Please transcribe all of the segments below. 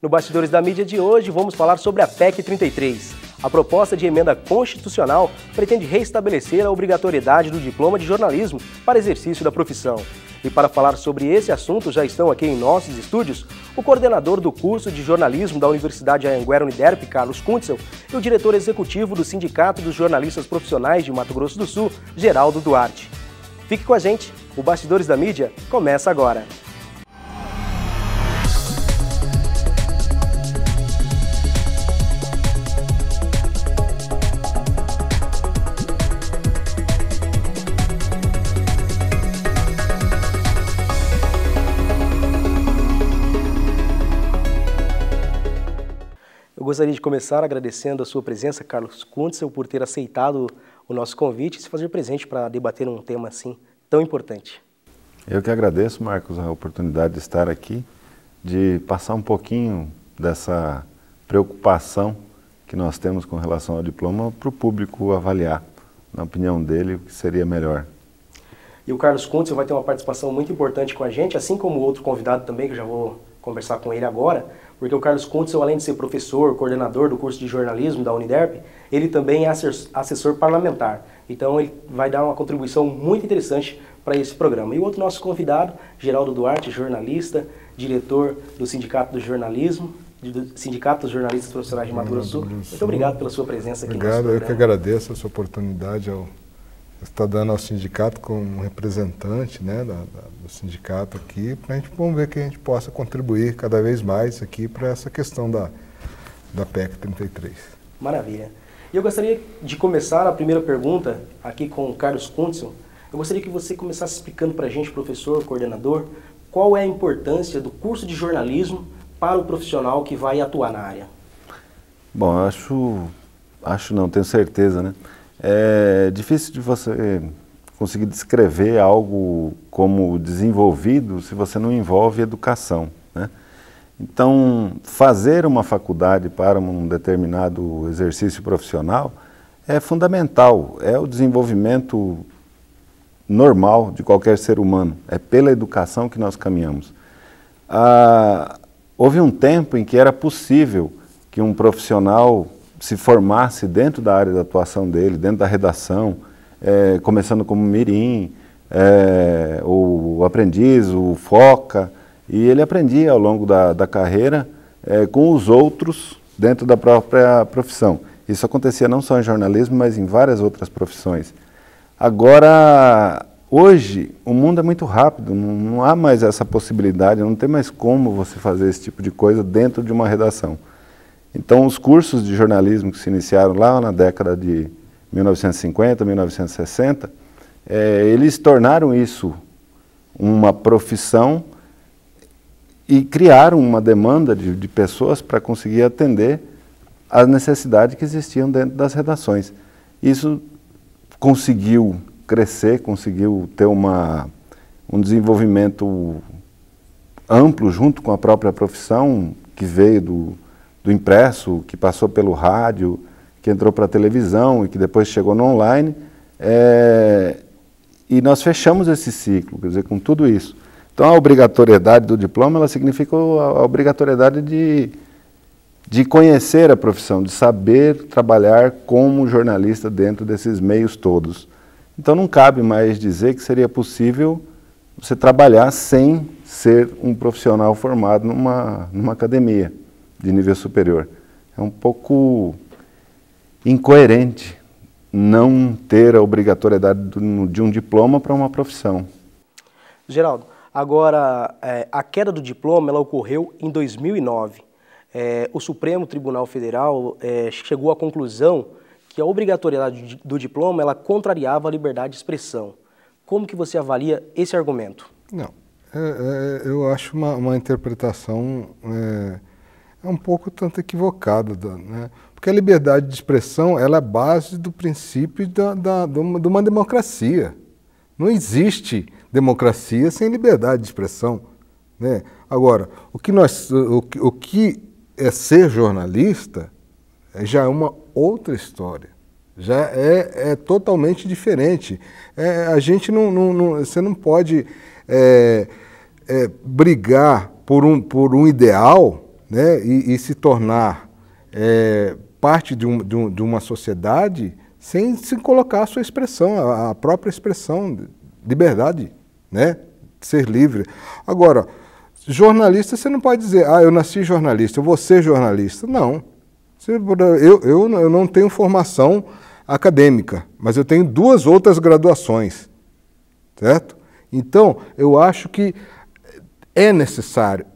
No Bastidores da Mídia de hoje, vamos falar sobre a PEC 33. A proposta de emenda constitucional pretende reestabelecer a obrigatoriedade do diploma de jornalismo para exercício da profissão. E para falar sobre esse assunto, já estão aqui em nossos estúdios o coordenador do curso de jornalismo da Universidade Anhanguera Uniderp, Carlos Kuntzel, e o diretor executivo do Sindicato dos Jornalistas Profissionais de Mato Grosso do Sul, Geraldo Duarte. Fique com a gente, o Bastidores da Mídia começa agora. Eu gostaria de começar agradecendo a sua presença, Carlos Kuntzel, por ter aceitado o nosso convite e se fazer presente para debater um tema assim tão importante. Eu que agradeço, Marcos, a oportunidade de estar aqui, de passar um pouquinho dessa preocupação que nós temos com relação ao diploma para o público avaliar, na opinião dele, o que seria melhor. E o Carlos Kuntzel vai ter uma participação muito importante com a gente, assim como o outro convidado também, que eu já vou conversar com ele agora, porque o Carlos Kuntzel, além de ser professor, coordenador do curso de jornalismo da Uniderp, ele também é assessor parlamentar. Então ele vai dar uma contribuição muito interessante para esse programa. E o outro nosso convidado, Geraldo Duarte, jornalista, diretor do Sindicato do Jornalismo, do Sindicato dos Jornalistas Profissionais de Mato Grosso do Sul. Muito obrigado pela sua presença aqui no nosso programa. Eu que agradeço a sua oportunidade está dando ao sindicato como representante, né, do sindicato aqui, para a gente vamos ver que a gente possa contribuir cada vez mais aqui para essa questão da PEC 33. Maravilha. E eu gostaria de começar a primeira pergunta aqui com o Carlos Kuntzel. Eu gostaria que você começasse explicando para a gente, professor, coordenador, qual é a importância do curso de jornalismo para o profissional que vai atuar na área. Bom, acho não, tenho certeza, né? É difícil de você conseguir descrever algo como desenvolvido se você não envolve educação, né? Então, fazer uma faculdade para um determinado exercício profissional é fundamental, é o desenvolvimento normal de qualquer ser humano, é pela educação que nós caminhamos. Houve um tempo em que era possível que um profissional se formasse dentro da área de atuação dele, dentro da redação, começando como mirim, o aprendiz, o foca, e ele aprendia ao longo da carreira com os outros dentro da própria profissão. Isso acontecia não só em jornalismo, mas em várias outras profissões. Agora, hoje, o mundo é muito rápido, não há mais essa possibilidade, não tem mais como você fazer esse tipo de coisa dentro de uma redação. Então, os cursos de jornalismo que se iniciaram lá na década de 1950, 1960, eles tornaram isso uma profissão e criaram uma demanda de pessoas para conseguir atender às necessidades que existiam dentro das redações. Isso conseguiu crescer, conseguiu ter um desenvolvimento amplo junto com a própria profissão, que veio do impresso, que passou pelo rádio, que entrou para a televisão e que depois chegou no online, e nós fechamos esse ciclo, quer dizer, com tudo isso. Então a obrigatoriedade do diploma, ela significa a obrigatoriedade de conhecer a profissão, de saber trabalhar como jornalista dentro desses meios todos. Então não cabe mais dizer que seria possível você trabalhar sem ser um profissional formado numa academia de nível superior. É um pouco incoerente não ter a obrigatoriedade de um diploma para uma profissão. Geraldo, agora, a queda do diploma ela ocorreu em 2009. O Supremo Tribunal Federal chegou à conclusão que a obrigatoriedade do diploma ela contrariava a liberdade de expressão. Como que você avalia esse argumento? Não, eu acho uma interpretação um pouco tanto equivocada, né? Porque a liberdade de expressão ela é a base do princípio de uma democracia. Não existe democracia sem liberdade de expressão, né? Agora, o que é ser jornalista já é uma outra história, já é totalmente diferente. A gente você não pode brigar por um ideal, né, e se tornar parte de uma sociedade sem se colocar a sua expressão, a própria expressão, liberdade, né, ser livre. Agora, jornalista, você não pode dizer, eu nasci jornalista, eu vou ser jornalista. Não. Eu não tenho formação acadêmica, mas eu tenho 2 outras graduações, certo? Então, eu acho que é necessário.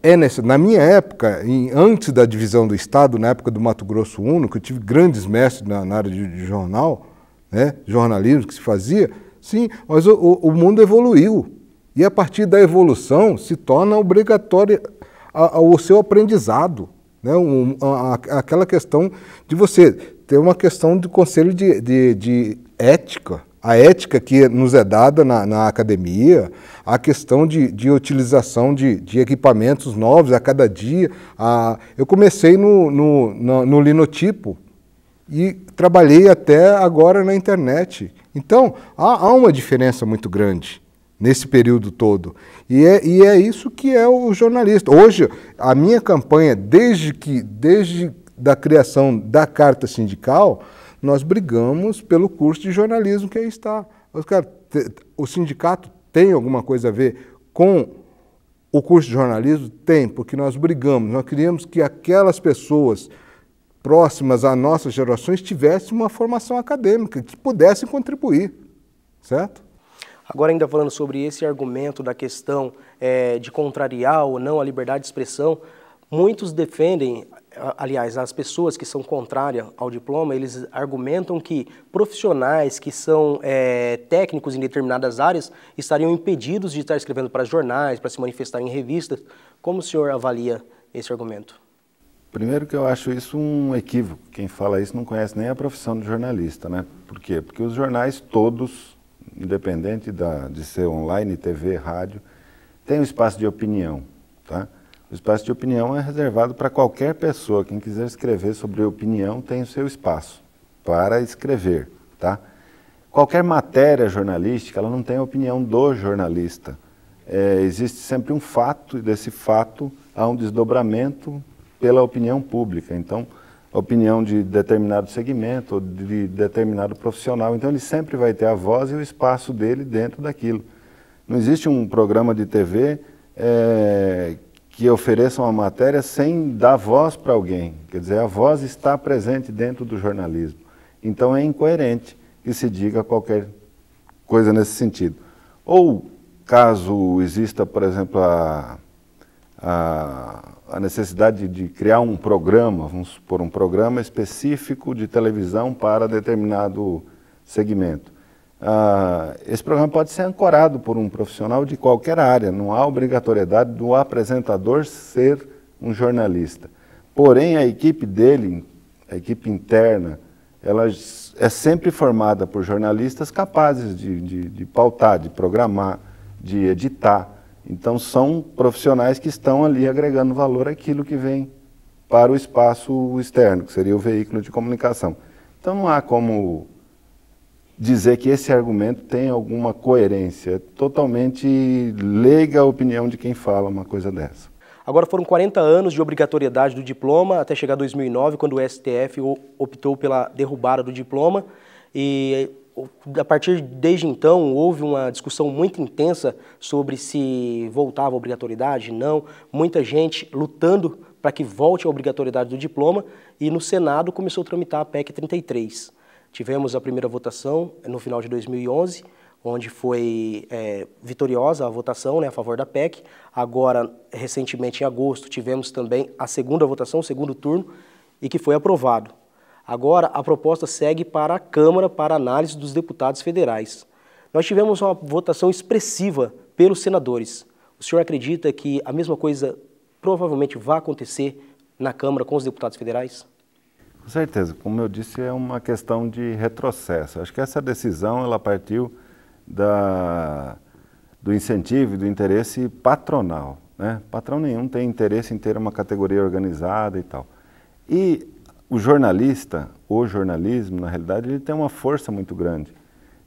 Na minha época, antes da divisão do Estado, na época do Mato Grosso Uno, que eu tive grandes mestres na área de jornal, né, jornalismo que se fazia, sim, mas o mundo evoluiu. E a partir da evolução se torna obrigatório o seu aprendizado, né? Aquela questão de você ter uma questão de conselho de ética, a ética que nos é dada na academia, a questão de utilização de equipamentos novos a cada dia. Eu comecei no linotipo e trabalhei até agora na internet. Então, há uma diferença muito grande nesse período todo. E é isso que é o jornalista. Hoje, a minha campanha, desde da criação da Carta Sindical, nós brigamos pelo curso de jornalismo que aí está. O sindicato tem alguma coisa a ver com o curso de jornalismo? Tem, porque nós brigamos, nós queríamos que aquelas pessoas próximas às nossas gerações tivessem uma formação acadêmica, que pudessem contribuir, certo? Agora, ainda falando sobre esse argumento da questão de contrariar ou não a liberdade de expressão, muitos defendem, aliás, as pessoas que são contrárias ao diploma, eles argumentam que profissionais que são técnicos em determinadas áreas estariam impedidos de estar escrevendo para jornais, para se manifestar em revistas. Como o senhor avalia esse argumento? Primeiro que eu acho isso um equívoco. Quem fala isso não conhece nem a profissão de jornalista, né? Por quê? Porque os jornais todos, independente de ser online, TV, rádio, tem um espaço de opinião, tá? O espaço de opinião é reservado para qualquer pessoa. Quem quiser escrever sobre opinião tem o seu espaço para escrever, tá? Qualquer matéria jornalística, ela não tem a opinião do jornalista. Existe sempre um fato, e desse fato há um desdobramento pela opinião pública. Então, a opinião de determinado segmento, ou de determinado profissional. Então, ele sempre vai ter a voz e o espaço dele dentro daquilo. Não existe um programa de TV que ofereça uma matéria sem dar voz para alguém. Quer dizer, a voz está presente dentro do jornalismo. Então, é incoerente que se diga qualquer coisa nesse sentido. Ou, caso exista, por exemplo, a necessidade de criar um programa, vamos supor, um programa específico de televisão para determinado segmento. Esse programa pode ser ancorado por um profissional de qualquer área, não há obrigatoriedade do apresentador ser um jornalista. Porém, a equipe dele, a equipe interna, ela é sempre formada por jornalistas capazes de pautar, de programar, de editar. Então, são profissionais que estão ali agregando valor àquilo que vem para o espaço externo, que seria o veículo de comunicação. Então, não há como dizer que esse argumento tem alguma coerência. É totalmente leiga a opinião de quem fala uma coisa dessa. Agora, foram 40 anos de obrigatoriedade do diploma, até chegar a 2009, quando o STF optou pela derrubada do diploma. E desde então, houve uma discussão muito intensa sobre se voltava a obrigatoriedade, não. Muita gente lutando para que volte a obrigatoriedade do diploma, e no Senado começou a tramitar a PEC 33. Tivemos a primeira votação no final de 2011, onde foi vitoriosa a votação, né, a favor da PEC. Agora, recentemente, em agosto, tivemos também a segunda votação, o segundo turno, e que foi aprovado. Agora, a proposta segue para a Câmara para análise dos deputados federais. Nós tivemos uma votação expressiva pelos senadores. O senhor acredita que a mesma coisa provavelmente vai acontecer na Câmara com os deputados federais? Com certeza. Como eu disse, é uma questão de retrocesso. Acho que essa decisão ela partiu do incentivo e do interesse patronal, né? Patrão nenhum tem interesse em ter uma categoria organizada e tal. E o jornalista, o jornalismo, na realidade, ele tem uma força muito grande.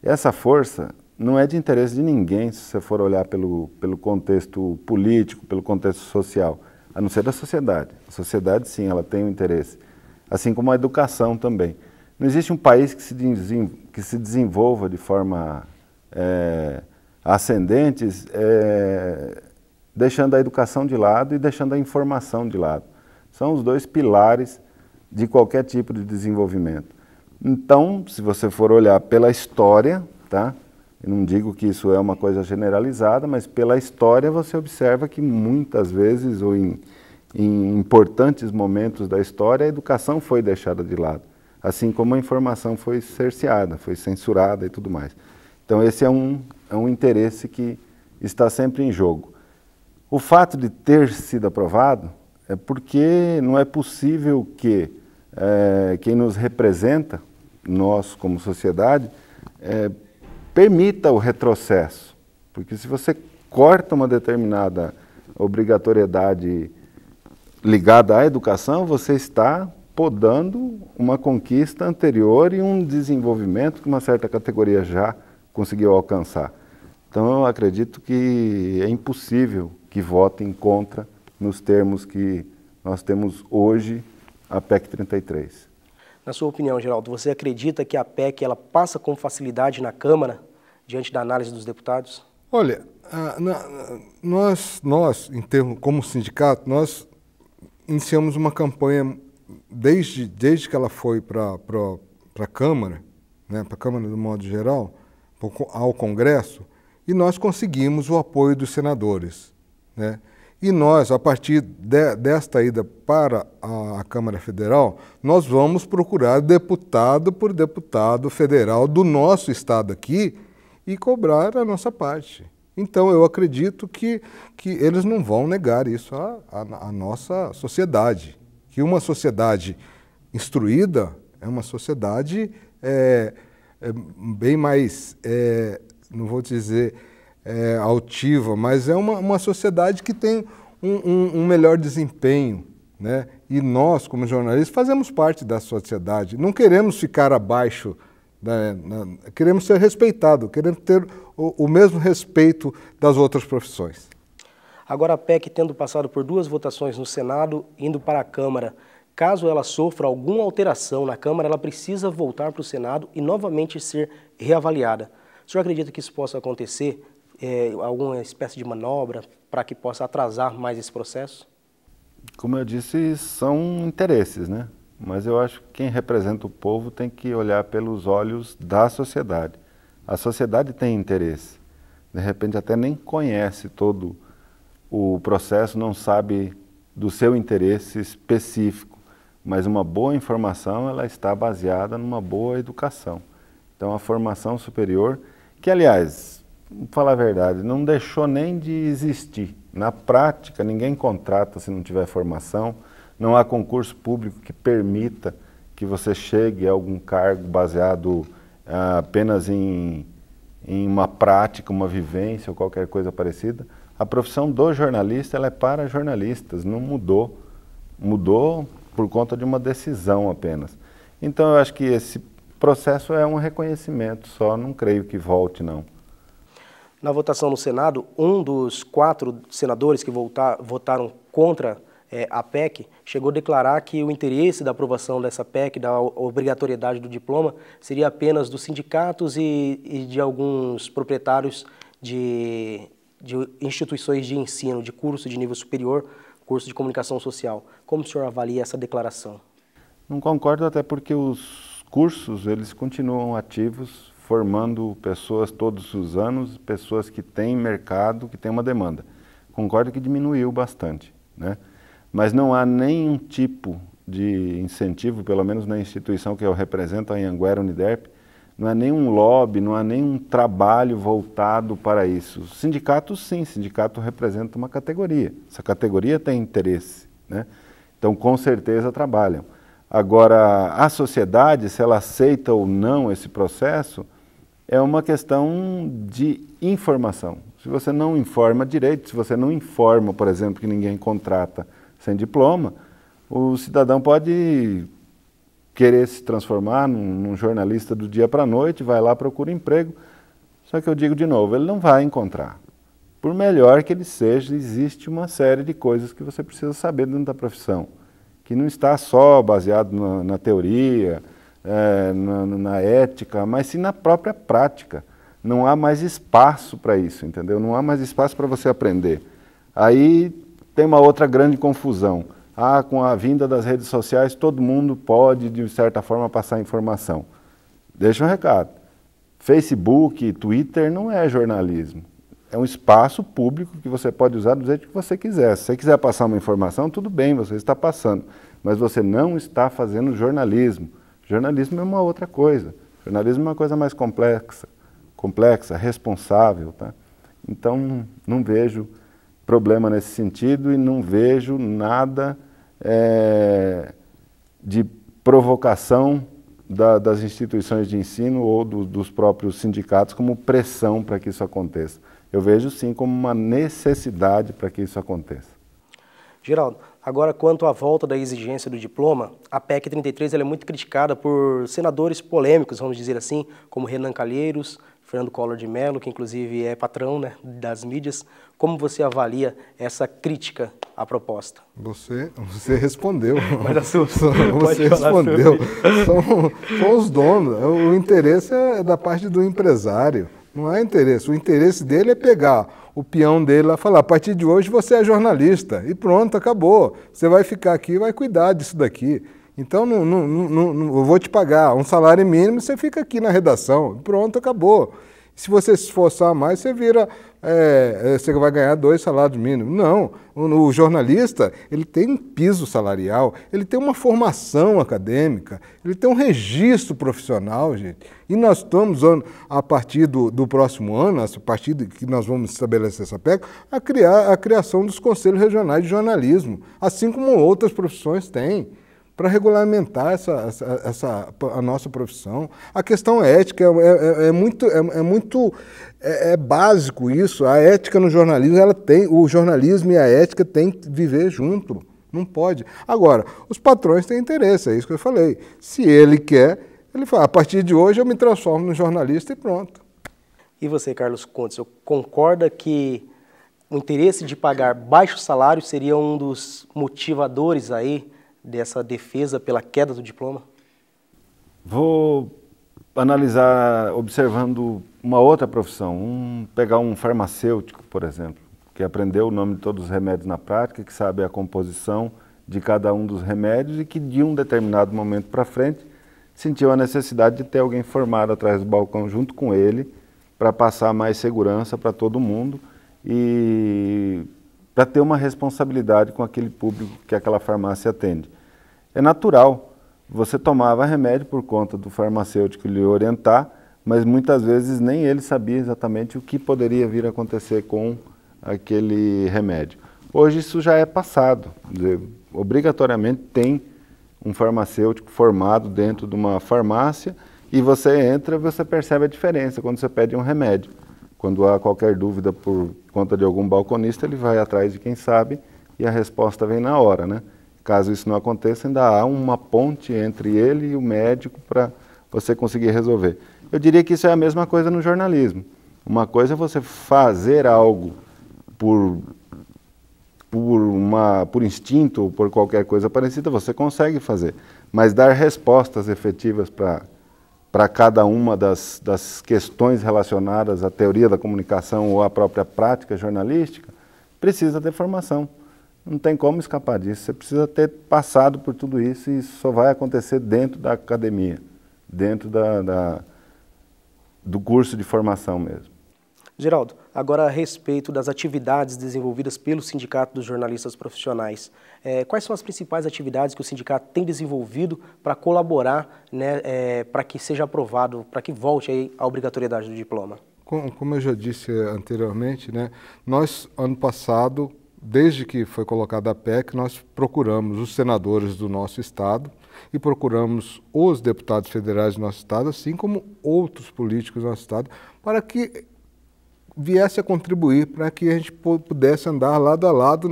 E essa força não é de interesse de ninguém, se você for olhar pelo contexto político, pelo contexto social. a não ser da sociedade. A sociedade, sim, ela tem um interesse, assim como a educação também. Não existe um país que se desenvolva de forma ascendente, deixando a educação de lado e deixando a informação de lado. São os dois pilares de qualquer tipo de desenvolvimento. Então, se você for olhar pela história, tá? Eu não digo que isso é uma coisa generalizada, mas pela história você observa que muitas vezes, ou em importantes momentos da história, a educação foi deixada de lado, assim como a informação foi cerceada, foi censurada e tudo mais. Então esse é um interesse que está sempre em jogo. O fato de ter sido aprovado é porque não é possível que quem nos representa, nós como sociedade, permita o retrocesso, porque se você corta uma determinada obrigatoriedade ligada à educação, você está podando uma conquista anterior e um desenvolvimento que uma certa categoria já conseguiu alcançar. Então eu acredito que é impossível que votem contra nos termos que nós temos hoje a PEC 33. Na sua opinião, Geraldo, você acredita que a PEC ela passa com facilidade na Câmara, diante da análise dos deputados? Olha, nós em termos, como sindicato, nós iniciamos uma campanha desde que ela foi para a Câmara, né, para a Câmara do modo geral, ao Congresso, e nós conseguimos o apoio dos senadores, né? E nós, a partir desta ida para a Câmara Federal, nós vamos procurar deputado por deputado federal do nosso estado aqui e cobrar a nossa parte. Então, eu acredito que eles não vão negar isso à nossa sociedade. Que uma sociedade instruída é uma sociedade bem mais, não vou dizer altiva, mas é uma sociedade que tem um melhor desempenho, né? E nós, como jornalistas, fazemos parte da sociedade. Não queremos ficar abaixo, queremos ser respeitados, queremos ter o mesmo respeito das outras profissões. Agora a PEC tendo passado por 2 votações no Senado, indo para a Câmara, caso ela sofra alguma alteração na Câmara, ela precisa voltar para o Senado e novamente ser reavaliada. O senhor acredita que isso possa acontecer? Alguma espécie de manobra para que possa atrasar mais esse processo? Como eu disse, são interesses, né? Mas eu acho que quem representa o povo tem que olhar pelos olhos da sociedade. A sociedade tem interesse. De repente até nem conhece todo o processo, não sabe do seu interesse específico. Mas uma boa informação, ela está baseada numa boa educação. Então a formação superior, que aliás, vamos falar a verdade, não deixou nem de existir. Na prática, ninguém contrata se não tiver formação, não há concurso público que permita que você chegue a algum cargo baseado apenas em uma prática, uma vivência ou qualquer coisa parecida. A profissão do jornalista ela é para jornalistas, não mudou. Mudou por conta de uma decisão apenas. Então eu acho que esse processo é um reconhecimento só, não creio que volte não. Na votação no Senado, um dos 4 senadores que votaram contra a PEC chegou a declarar que o interesse da aprovação dessa PEC, da obrigatoriedade do diploma, seria apenas dos sindicatos e de alguns proprietários de instituições de ensino, de curso de nível superior, curso de comunicação social. Como o senhor avalia essa declaração? Não concordo, até porque os cursos eles continuam ativos, formando pessoas todos os anos, pessoas que têm mercado, que têm uma demanda. Concordo que diminuiu bastante, né? Mas não há nenhum tipo de incentivo, pelo menos na instituição que eu represento, a Anhanguera Uniderp, não há nenhum lobby, não há nenhum trabalho voltado para isso. Sindicato, sim, sindicato representa uma categoria. Essa categoria tem interesse, né? Então, com certeza, trabalham. Agora, a sociedade, se ela aceita ou não esse processo, é uma questão de informação. Se você não informa direito, se você não informa, por exemplo, que ninguém contrata sem diploma, o cidadão pode querer se transformar num jornalista do dia para a noite, vai lá, procura emprego, só que eu digo de novo, ele não vai encontrar. por melhor que ele seja, existe uma série de coisas que você precisa saber dentro da profissão, que não está só baseado na teoria, na ética, mas sim na própria prática. Não há mais espaço para isso, entendeu? Não há mais espaço para você aprender. Aí tem uma outra grande confusão. Com a vinda das redes sociais, todo mundo pode, de certa forma, passar informação. Deixa um recado. Facebook, Twitter não é jornalismo. É um espaço público que você pode usar do jeito que você quiser. Se você quiser passar uma informação, tudo bem, você está passando. Mas você não está fazendo jornalismo. Jornalismo é uma outra coisa. Jornalismo é uma coisa mais complexa, responsável. Tá? Então, não vejo problema nesse sentido e não vejo nada de provocação das instituições de ensino ou dos próprios sindicatos como pressão para que isso aconteça. Eu vejo sim como uma necessidade para que isso aconteça. Geraldo, agora quanto à volta da exigência do diploma, a PEC 33 ela é muito criticada por senadores polêmicos, vamos dizer assim, como Renan Calheiros, Fernando Collor de Mello, que inclusive é patrão, né, das mídias. Como você avalia essa crítica à proposta? Você respondeu. Mas a sua, você respondeu. São os donos. O interesse é da parte do empresário. Não é interesse. O interesse dele é pegar o peão dele lá e falar: a partir de hoje você é jornalista. E pronto, acabou. Você vai ficar aqui e vai cuidar disso daqui. Então, eu vou te pagar um salário mínimo, você fica aqui na redação. Pronto, acabou. Se você se esforçar mais, você você vai ganhar 2 salários mínimos. Não, o jornalista, ele tem um piso salarial, ele tem uma formação acadêmica, ele tem um registro profissional, gente. E nós estamos, a partir do próximo ano, a partir que nós vamos estabelecer essa PEC, a criação dos conselhos regionais de jornalismo, assim como outras profissões têm, para regulamentar a nossa profissão. A questão ética é básico isso. A ética no jornalismo, o jornalismo e a ética têm que viver junto. Não pode. Agora, os patrões têm interesse, é isso que eu falei. Se ele quer, ele fala: a partir de hoje eu me transformo no jornalista e pronto. E você, Carlos Contes, concorda que o interesse de pagar baixo salário seria um dos motivadores aí dessa defesa pela queda do diploma? Vou analisar observando uma outra profissão, pegar um farmacêutico, por exemplo, que aprendeu o nome de todos os remédios na prática, que sabe a composição de cada um dos remédios e que de um determinado momento para frente sentiu a necessidade de ter alguém formado atrás do balcão junto com ele para passar mais segurança para todo mundo e para ter uma responsabilidade com aquele público que aquela farmácia atende. É natural, você tomava remédio por conta do farmacêutico lhe orientar, mas muitas vezes nem ele sabia exatamente o que poderia vir a acontecer com aquele remédio. Hoje isso já é passado, quer dizer, obrigatoriamente tem um farmacêutico formado dentro de uma farmácia e você entra e você percebe a diferença quando você pede um remédio. Quando há qualquer dúvida por conta de algum balconista, ele vai atrás de quem sabe e a resposta vem na hora, né? Caso isso não aconteça, ainda há uma ponte entre ele e o médico para você conseguir resolver. Eu diria que isso é a mesma coisa no jornalismo. Uma coisa é você fazer algo por instinto ou por qualquer coisa parecida, você consegue fazer. Mas dar respostas efetivas para cada uma das questões relacionadas à teoria da comunicação ou à própria prática jornalística, precisa ter formação. Não tem como escapar disso. Você precisa ter passado por tudo isso e isso só vai acontecer dentro da academia, dentro do curso de formação mesmo. Geraldo, agora a respeito das atividades desenvolvidas pelo Sindicato dos Jornalistas Profissionais, quais são as principais atividades que o sindicato tem desenvolvido para colaborar, né, para que seja aprovado, para que volte aí a obrigatoriedade do diploma? Como eu já disse anteriormente, né, nós, ano passado, desde que foi colocada a PEC, nós procuramos os senadores do nosso estado e procuramos os deputados federais do nosso estado, assim como outros políticos do nosso estado, para que viesse a contribuir para que a gente pudesse andar lado a lado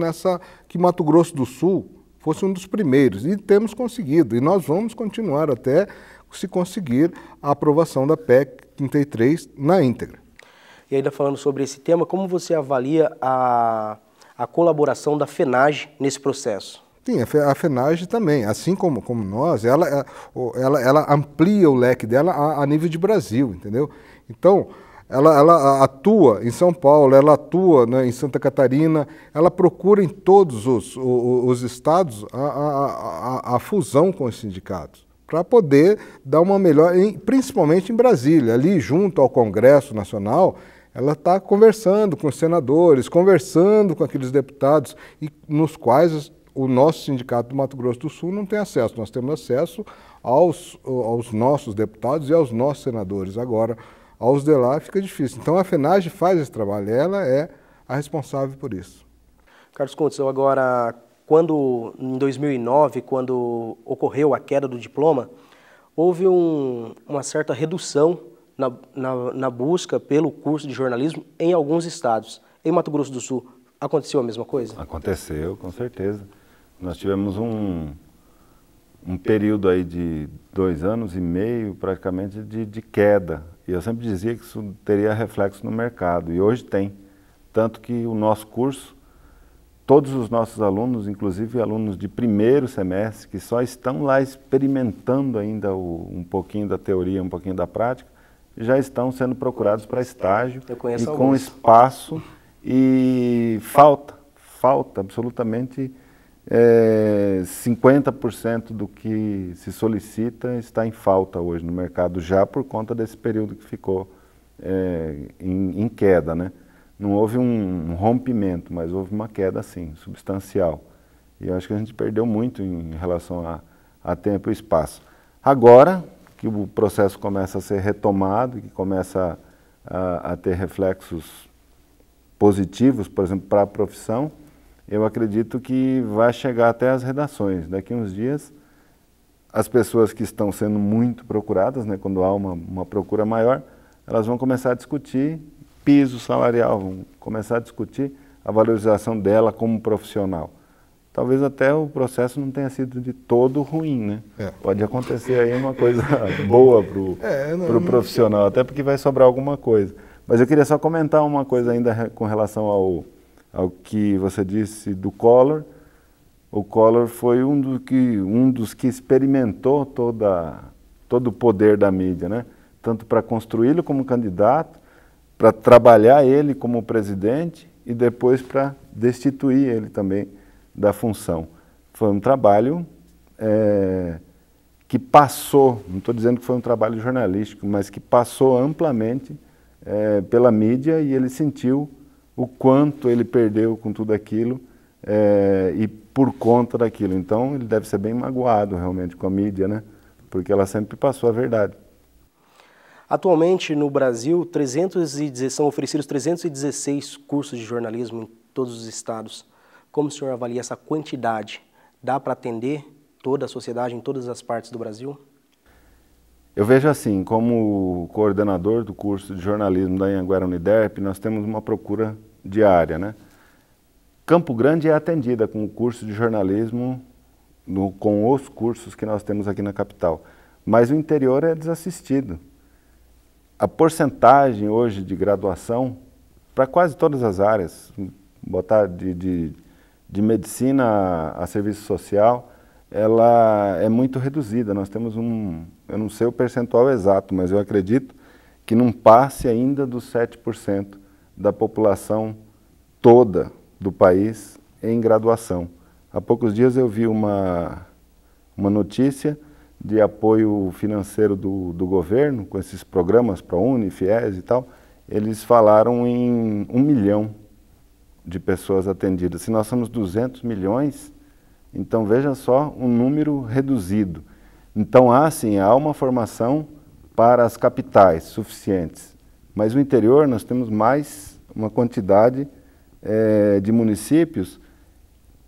que Mato Grosso do Sul fosse um dos primeiros. E temos conseguido, e nós vamos continuar até se conseguir a aprovação da PEC 33 na íntegra. E ainda falando sobre esse tema, como você avalia a colaboração da FENAGE nesse processo? Sim, a FENAGE também, assim como nós, ela amplia o leque dela a nível de Brasil, entendeu? Então, ela atua em São Paulo, ela atua, né, em Santa Catarina, ela procura em todos os estados a fusão com os sindicatos, para poder dar uma melhor, principalmente em Brasília, ali junto ao Congresso Nacional. Ela está conversando com os senadores, conversando com aqueles deputados, e nos quais o nosso sindicato do Mato Grosso do Sul não tem acesso. Nós temos acesso aos nossos deputados e aos nossos senadores. Agora, aos de lá fica difícil. Então a FENAGE faz esse trabalho, ela é a responsável por isso. Carlos Kuntz, agora, em 2009, quando ocorreu a queda do diploma, houve uma certa redução na busca pelo curso de jornalismo em alguns estados. Em Mato Grosso do Sul, aconteceu a mesma coisa? Aconteceu, com certeza. Nós tivemos um período aí de 2 anos e meio, praticamente, de queda. E eu sempre dizia que isso teria reflexo no mercado, e hoje tem. Tanto que o nosso curso, todos os nossos alunos, inclusive alunos de primeiro semestre, que só estão lá experimentando ainda um pouquinho da teoria, um pouquinho da prática, já estão sendo procurados para estágio e com espaço, e falta absolutamente 50% do que se solicita está em falta hoje no mercado, já por conta desse período que ficou em queda, né? Não houve um rompimento, mas houve uma queda, sim, substancial. E eu acho que a gente perdeu muito em relação a tempo e espaço. Agora que o processo começa a ser retomado, que começa a ter reflexos positivos, por exemplo, para a profissão, eu acredito que vai chegar até as redações. Daqui a uns dias, as pessoas que estão sendo muito procuradas, né, quando há uma procura maior, elas vão começar a discutir piso salarial, vão começar a discutir a valorização dela como profissional. Talvez até o processo não tenha sido de todo ruim, né? Pode acontecer aí uma coisa boa para o profissional, até porque vai sobrar alguma coisa. Mas eu queria só comentar uma coisa ainda com relação ao que você disse do Collor. O Collor foi um dos que experimentou todo o poder da mídia, né? Tanto para construí-lo como candidato, para trabalhar ele como presidente e depois para destituir ele também da função. Foi um trabalho que passou, não estou dizendo que foi um trabalho jornalístico, mas que passou amplamente pela mídia, e ele sentiu o quanto ele perdeu com tudo aquilo e por conta daquilo. Então ele deve ser bem magoado realmente com a mídia, né? Porque ela sempre passou a verdade. Atualmente no Brasil são oferecidos 316 cursos de jornalismo em todos os estados. Como o senhor avalia essa quantidade? Dá para atender toda a sociedade em todas as partes do Brasil? Eu vejo assim, como coordenador do curso de jornalismo da Anhanguera Uniderp, nós temos uma procura diária, né? Campo Grande é atendida com o curso de jornalismo, com os cursos que nós temos aqui na capital, mas o interior é desassistido. A porcentagem hoje de graduação, para quase todas as áreas, botar de medicina a serviço social, ela é muito reduzida. Nós temos eu não sei o percentual exato, mas eu acredito que não passe ainda dos 7% da população toda do país em graduação. Há poucos dias eu vi uma notícia de apoio financeiro do governo, com esses programas ProUni, FIES e tal. Eles falaram em 1 milhão de pessoas atendidas. Se nós somos 200 milhões, então veja só um número reduzido. Então há uma formação para as capitais suficientes, mas no interior nós temos mais uma quantidade de municípios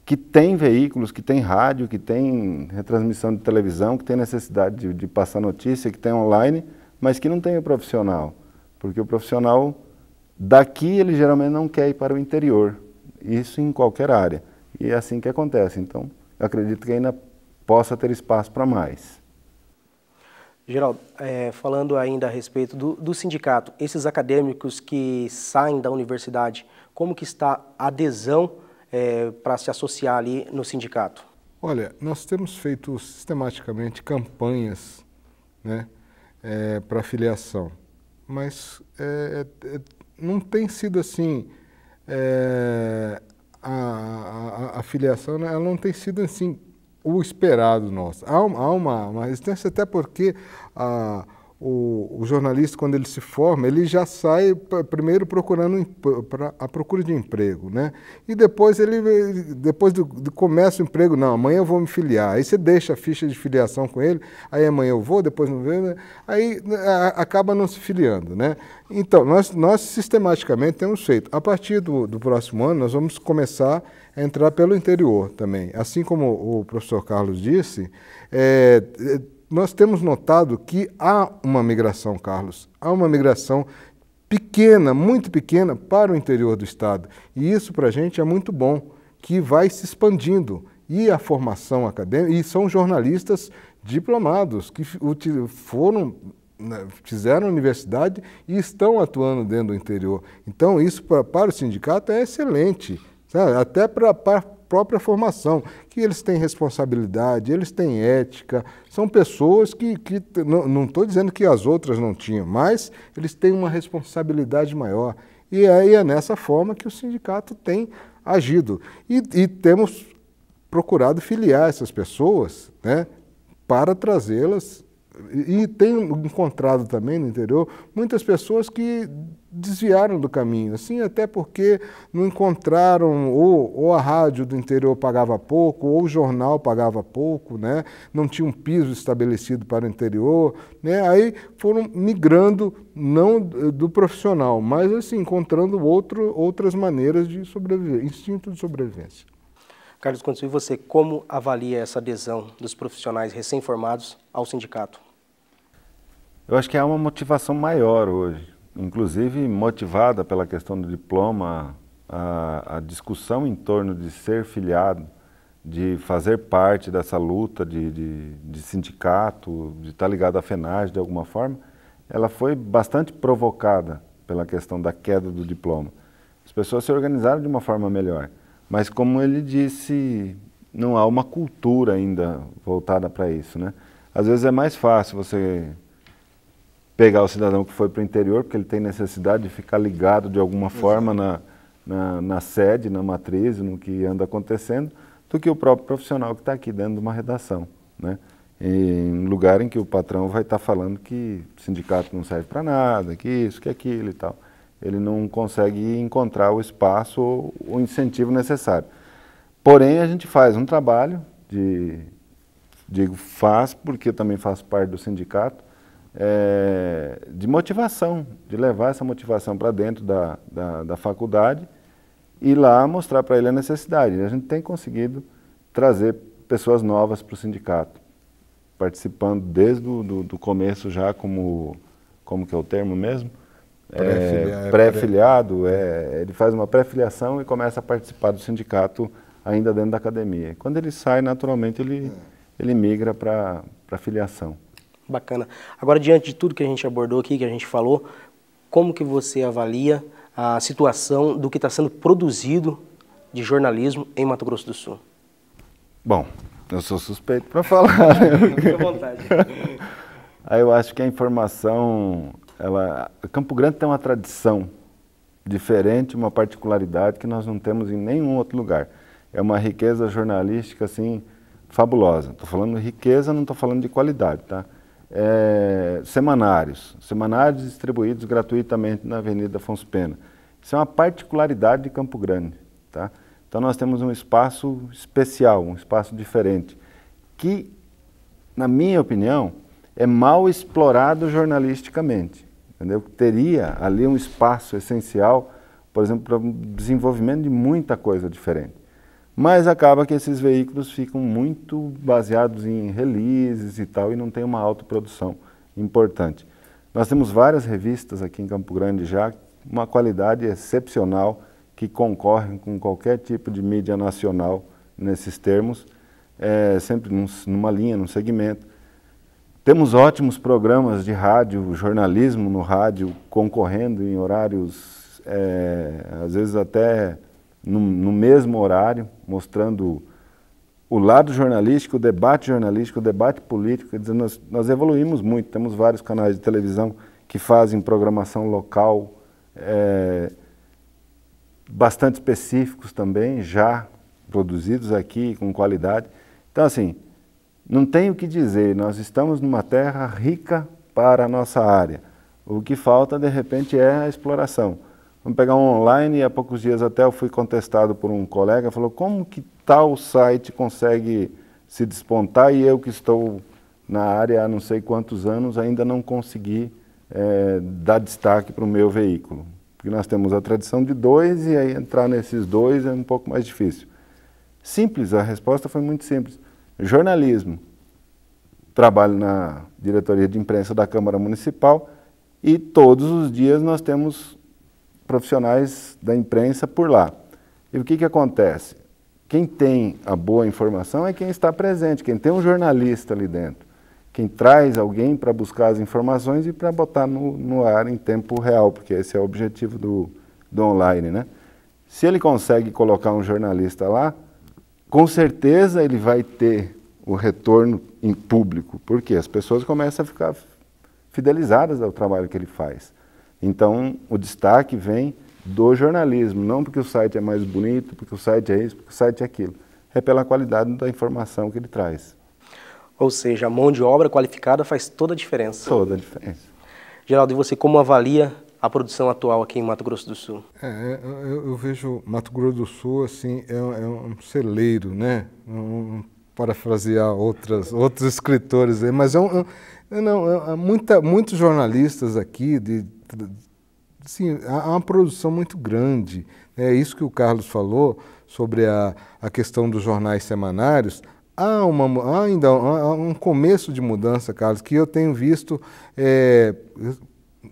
que tem veículos, que tem rádio, que tem retransmissão de televisão, que tem necessidade de passar notícia, que tem online, mas que não tem o profissional, porque o profissional daqui ele geralmente não quer ir para o interior, isso em qualquer área, e é assim que acontece. Então eu acredito que ainda possa ter espaço para mais. Geraldo, falando ainda a respeito do sindicato, esses acadêmicos que saem da universidade, como que está a adesão para se associar ali no sindicato? Olha, nós temos feito sistematicamente campanhas, né, para filiação, mas não tem sido assim, a filiação, né, ela não tem sido assim o esperado nosso. Há uma resistência, até porque o jornalista, quando ele se forma, ele já sai primeiro procurando a procura de emprego, né? E depois depois começa o emprego, não, amanhã eu vou me filiar. Aí você deixa a ficha de filiação com ele, aí amanhã eu vou, depois não vou, né? Aí acaba não se filiando, né? Então, nós sistematicamente temos feito. A partir do próximo ano, nós vamos começar a entrar pelo interior também. Assim como o professor Carlos disse, nós temos notado que há uma migração, Carlos, há uma migração pequena, muito pequena, para o interior do estado. E isso para a gente é muito bom, que vai se expandindo. E a formação acadêmica, e são jornalistas diplomados, que fizeram universidade e estão atuando dentro do interior. Então isso para o sindicato é excelente, sabe? Até para própria formação, que eles têm responsabilidade, eles têm ética, são pessoas que não estou dizendo que as outras não tinham, mas eles têm uma responsabilidade maior. E aí é nessa forma que o sindicato tem agido. E temos procurado filiar essas pessoas, né, para trazê-las. E tenho encontrado também no interior muitas pessoas que desviaram do caminho, assim, até porque não encontraram, ou a rádio do interior pagava pouco, ou o jornal pagava pouco, né? Não tinha um piso estabelecido para o interior, né? Aí foram migrando, não do profissional, mas assim, encontrando outras maneiras de sobreviver, instinto de sobrevivência. Carlos Contes, e você, como avalia essa adesão dos profissionais recém-formados ao sindicato? Eu acho que há uma motivação maior hoje, inclusive motivada pela questão do diploma, a discussão em torno de ser filiado, de fazer parte dessa luta de sindicato, de estar ligado à FENAGE de alguma forma, ela foi bastante provocada pela questão da queda do diploma. As pessoas se organizaram de uma forma melhor, mas como ele disse, não há uma cultura ainda voltada para isso, né? Às vezes é mais fácil você pegar o cidadão que foi para o interior, porque ele tem necessidade de ficar ligado de alguma forma na sede, na matriz, no que anda acontecendo, do que o próprio profissional que está aqui dentro de uma redação, né? Em um lugar em que o patrão vai estar falando que o sindicato não serve para nada, que isso, que aquilo e tal. Ele não consegue encontrar o espaço ou o incentivo necessário. Porém, a gente faz um trabalho digo faz, porque eu também faço parte do sindicato, de motivação, de levar essa motivação para dentro da faculdade e lá mostrar para ele a necessidade. A gente tem conseguido trazer pessoas novas para o sindicato, participando desde do começo já como que é o termo mesmo? Pré-filiado, ele faz uma pré-filiação e começa a participar do sindicato ainda dentro da academia. Quando ele sai, naturalmente, ele migra para a filiação. Bacana. Agora, diante de tudo que a gente abordou aqui, que a gente falou, como que você avalia a situação do que está sendo produzido de jornalismo em Mato Grosso do Sul? Bom, eu sou suspeito para falar. Fique à vontade. Aí eu acho que a informação, Campo Grande tem uma tradição diferente, uma particularidade que nós não temos em nenhum outro lugar. É uma riqueza jornalística, assim, fabulosa. Estou falando de riqueza, não estou falando de qualidade, tá? Semanários distribuídos gratuitamente na Avenida Afonso Pena. Isso é uma particularidade de Campo Grande, tá? Então nós temos um espaço especial, um espaço diferente, que, na minha opinião, é mal explorado jornalisticamente, entendeu? Teria ali um espaço essencial, por exemplo, para o desenvolvimento de muita coisa diferente. Mas acaba que esses veículos ficam muito baseados em releases e tal, e não tem uma autoprodução importante. Nós temos várias revistas aqui em Campo Grande já, uma qualidade excepcional, que concorrem com qualquer tipo de mídia nacional nesses termos, sempre numa linha, num segmento. Temos ótimos programas de rádio, jornalismo no rádio, concorrendo em horários, às vezes até no mesmo horário, mostrando o lado jornalístico, o debate político. Quer dizer, nós evoluímos muito, temos vários canais de televisão que fazem programação local, bastante específicos também, já produzidos aqui com qualidade. Então, assim, não tenho o que dizer, nós estamos numa terra rica para a nossa área. O que falta, de repente, é a exploração. Vamos pegar um online, e há poucos dias até eu fui contestado por um colega, falou, como que tal site consegue se despontar e eu que estou na área há não sei quantos anos ainda não consegui dar destaque para o meu veículo? Porque nós temos a tradição de 2 e aí entrar nesses 2 é um pouco mais difícil. Simples, a resposta foi muito simples. Jornalismo, trabalho na diretoria de imprensa da Câmara Municipal e todos os dias nós temos profissionais da imprensa por lá. E o que acontece? Quem tem a boa informação é quem está presente, quem tem um jornalista ali dentro, quem traz alguém para buscar as informações e para botar no ar em tempo real, porque esse é o objetivo do online, né? Se ele consegue colocar um jornalista lá, com certeza ele vai ter o retorno em público, porque as pessoas começam a ficar fidelizadas ao trabalho que ele faz. Então, o destaque vem do jornalismo, não porque o site é mais bonito, porque o site é isso, porque o site é aquilo. É pela qualidade da informação que ele traz. Ou seja, a mão de obra qualificada faz toda a diferença. Toda a diferença. Geraldo, e você como avalia a produção atual aqui em Mato Grosso do Sul? Eu vejo Mato Grosso do Sul assim, é um celeiro, né? Parafrasear outros escritores aí, mas muitos jornalistas aqui, assim, há uma produção muito grande. É isso que o Carlos falou sobre a questão dos jornais semanários. Há ainda um começo de mudança, Carlos, que eu tenho visto,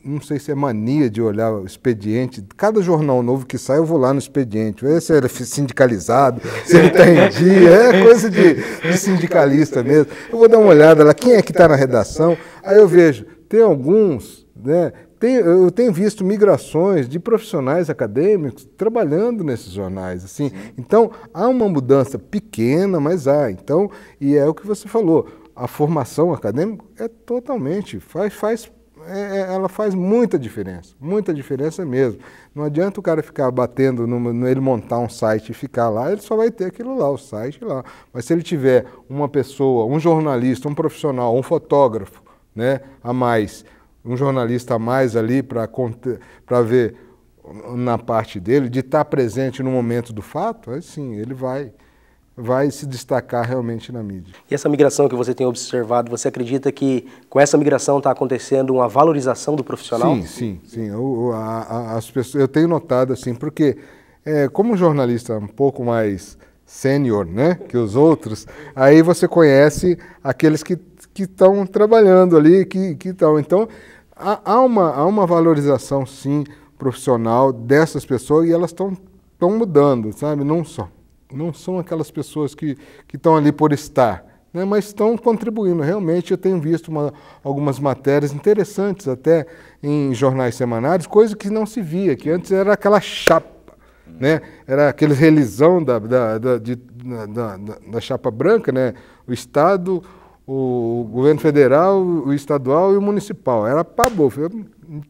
não sei se é mania de olhar o expediente, cada jornal novo que sai eu vou lá no expediente, ver se ele é sindicalizado, se ele está em dia, é coisa de sindicalista mesmo. Eu vou dar uma olhada lá, quem é que está na redação, aí eu vejo, tem alguns, né? Eu tenho visto migrações de profissionais acadêmicos trabalhando nesses jornais, assim. Então, há uma mudança pequena, mas há. Então, e é o que você falou, a formação acadêmica é totalmente, ela faz muita diferença mesmo. Não adianta o cara ficar batendo, ele montar um site e ficar lá, ele só vai ter aquilo lá, o site lá. Mas se ele tiver uma pessoa, um jornalista, um profissional, um fotógrafo, né, a mais, um jornalista a mais ali para ver na parte dele, de estar presente no momento do fato, aí sim, ele vai se destacar realmente na mídia. E essa migração que você tem observado, você acredita que com essa migração está acontecendo uma valorização do profissional? Sim. As pessoas, eu tenho notado assim, porque como jornalista um pouco mais sênior, né, que os outros, aí você conhece aqueles que estão trabalhando ali, que estão. Então, há uma valorização, sim, profissional dessas pessoas e elas estão mudando, sabe? Não são aquelas pessoas que estão ali por estar, né? Mas estão contribuindo. Realmente, eu tenho visto algumas matérias interessantes até em jornais semanários, coisa que não se via, que antes era aquela chapa, né? Era aquele relisão da chapa branca, né? O Estado, o governo federal, o estadual e o municipal. Era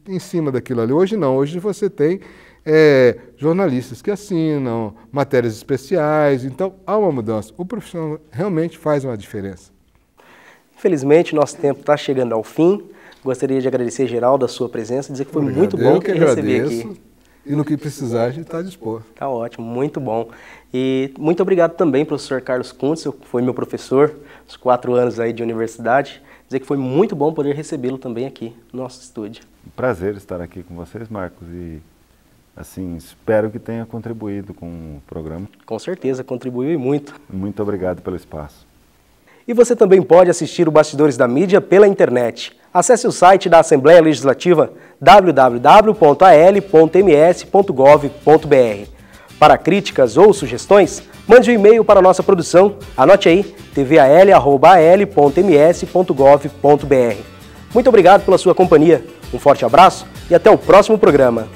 em cima daquilo ali. Hoje não, hoje você tem jornalistas que assinam, matérias especiais, então há uma mudança. O profissional realmente faz uma diferença. Infelizmente, nosso tempo está chegando ao fim. Gostaria de agradecer, Geraldo, a sua presença, dizer que foi muito bom te receber aqui. E no que precisar, a gente está disposto. Tá ótimo, muito bom. E muito obrigado também, professor Carlos Kuntzel, que foi meu professor, os 4 anos aí de universidade. Dizer que foi muito bom poder recebê-lo também aqui no nosso estúdio. Prazer estar aqui com vocês, Marcos, e assim, espero que tenha contribuído com o programa. Com certeza, contribuiu e muito. Muito obrigado pelo espaço. E você também pode assistir o Bastidores da Mídia pela internet. Acesse o site da Assembleia Legislativa www.al.ms.gov.br. Para críticas ou sugestões, mande um e-mail para a nossa produção. Anote aí, tval@al.ms.gov.br. Muito obrigado pela sua companhia, um forte abraço e até o próximo programa.